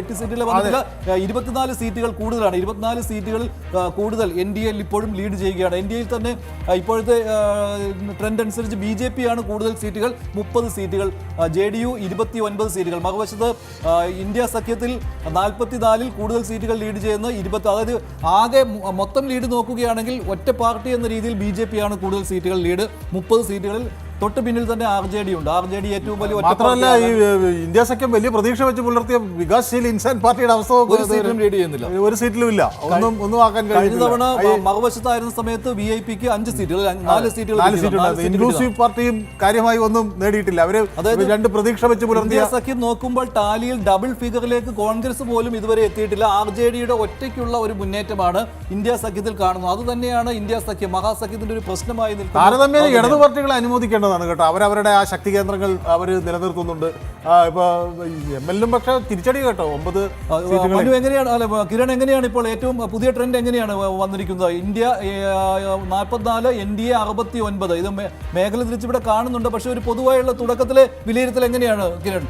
8 സീറ്റുകൾ വന്നിട്ടില്ല. 24 സീറ്റുകൾ കൂടുതലാണ്. 24 സീറ്റുകളിൽ കൂടുതൽ NDA ഇപ്പോഴും ലീഡ് ചെയ്യുകയാണ്. NDA തന്നെ ഇപ്പോഴത്തെ ട്രെൻഡ് അനുസരിച്ച് BJP ആണ് കൂടുതൽ സീറ്റുകൾ, 30 സീറ്റുകൾ, JDU 29 സീറ്റുകൾ. മറുവശത്ത് ഇന്ത്യ സഖ്യത്തിൽ 44-ൽ കൂടുതൽ സീറ്റുകൾ ലീഡ് ചെയ്യുന്ന 20, അതായത് ആകെ മൊത്തം ലീഡ് നോക്കുകയാണെങ്കിൽ ഒറ്റ പാർട്ടി എന്ന രീതിയിൽ BJP ആണ് കൂടുതൽ സീറ്റുകൾ ലീഡ്, 30 സീറ്റുകളിൽ. തൊട്ട് പിന്നിൽ തന്നെ RJD ഉണ്ട്. RJD ഏറ്റവും വലിയ. മാത്രമല്ല ഈ ഇന്ത്യ സഖ്യം വലിയ പ്രതീക്ഷ വെച്ച് പുലർത്തിയ വികാസ്ശീൽ ഇൻസാൻ പാർട്ടിയുടെ അവസ്ഥ ഒരു സീറ്റിലും ലീഡ് ചെയ്യുന്നില്ല, ഒരു സീറ്റിലും ഇല്ല, ഒന്നും ആക്കാൻ കഴിഞ്ഞ തവണ മറുവശത്തായിരുന്ന സമയത്ത് VIP-ക്ക് 5 സീറ്റുകൾ, 4 സീറ്റുകൾ. ഇൻക്ലൂസീവ് പാർട്ടിയും കാര്യമായി ഒന്നും നേടിയിട്ടില്ല. അവര് രണ്ട് പ്രതീക്ഷ വെച്ച് പുലർത്തിയ സഖ്യം നോക്കുമ്പോൾ ടാലിയിൽ ഡബിൾ ഫിഗറിലേക്ക് കോൺഗ്രസ് പോലും ഇതുവരെ എത്തിയിട്ടില്ല. RJD-യുടെ ഒറ്റയ്ക്കുള്ള ഒരു മുന്നേറ്റമാണ് ഇന്ത്യ സഖ്യത്തിൽ കാണുന്നത്. അത് തന്നെയാണ് ഇന്ത്യ സഖ്യം മഹാസഖ്യത്തിന്റെ ഒരു പ്രശ്നമായി നിൽക്കുന്നത്. താരതമ്യേന ഇടതു പാർട്ടികളെ അനുമോദിക്കേണ്ടത് കേട്ടോ. അവരവരുടെ ആ ശക്തി കേന്ദ്രങ്ങൾ അവർ നിലനിർത്തുന്നുണ്ട്. ഇപ്പൊ ML-ലും പക്ഷെ തിരിച്ചടി കേട്ടോ. 9 എങ്ങനെയാണ്, അല്ല കിരൺ, എങ്ങനെയാണ് ഇപ്പോൾ ഏറ്റവും പുതിയ ട്രെൻഡ് എങ്ങനെയാണ് വന്നിരിക്കുന്നത്? India 44, NDA 69. ഇത് മേഖല തിരിച്ചിവിടെ കാണുന്നുണ്ട്. പക്ഷെ ഒരു പൊതുവായുള്ള തുടക്കത്തിലെ വിലയിരുത്തൽ എങ്ങനെയാണ് കിരൺ?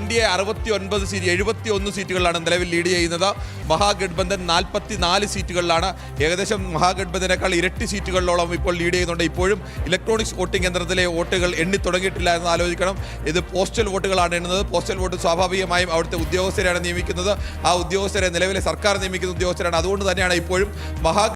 NDA 69 സീറ്റ്, 71 സീറ്റുകളിലാണ് നിലവിൽ ലീഡ് ചെയ്യുന്നത്. മഹാഗഡ്ബന്ധൻ 44 സീറ്റുകളിലാണ്. ഏകദേശം മഹാഗഡ്ബന്ധനേക്കാൾ ഇരട്ടി സീറ്റുകളിലോളം ഇപ്പോൾ ലീഡ് ചെയ്യുന്നുണ്ട്. ഇപ്പോഴും ഇലക്ട്രോണിക്സ് വോട്ടിംഗ് യന്ത്രത്തിലെ വോട്ടുകൾ എണ്ണി തുടങ്ങിയിട്ടില്ല എന്ന് ആലോചിക്കണം. ഇത് പോസ്റ്റൽ വോട്ടുകളാണ് എണ്ണുന്നത്. പോസ്റ്റൽ വോട്ട് സ്വാഭാവികമായും അവിടുത്തെ ഉദ്യോഗസ്ഥരാണ് നിയമിക്കുന്നത്. ആ ഉദ്യോഗസ്ഥരെ നിലവിലെ സർക്കാർ നിയമിക്കുന്ന ഉദ്യോഗസ്ഥരാണ്. അതുകൊണ്ട് തന്നെയാണ് ഇപ്പോഴും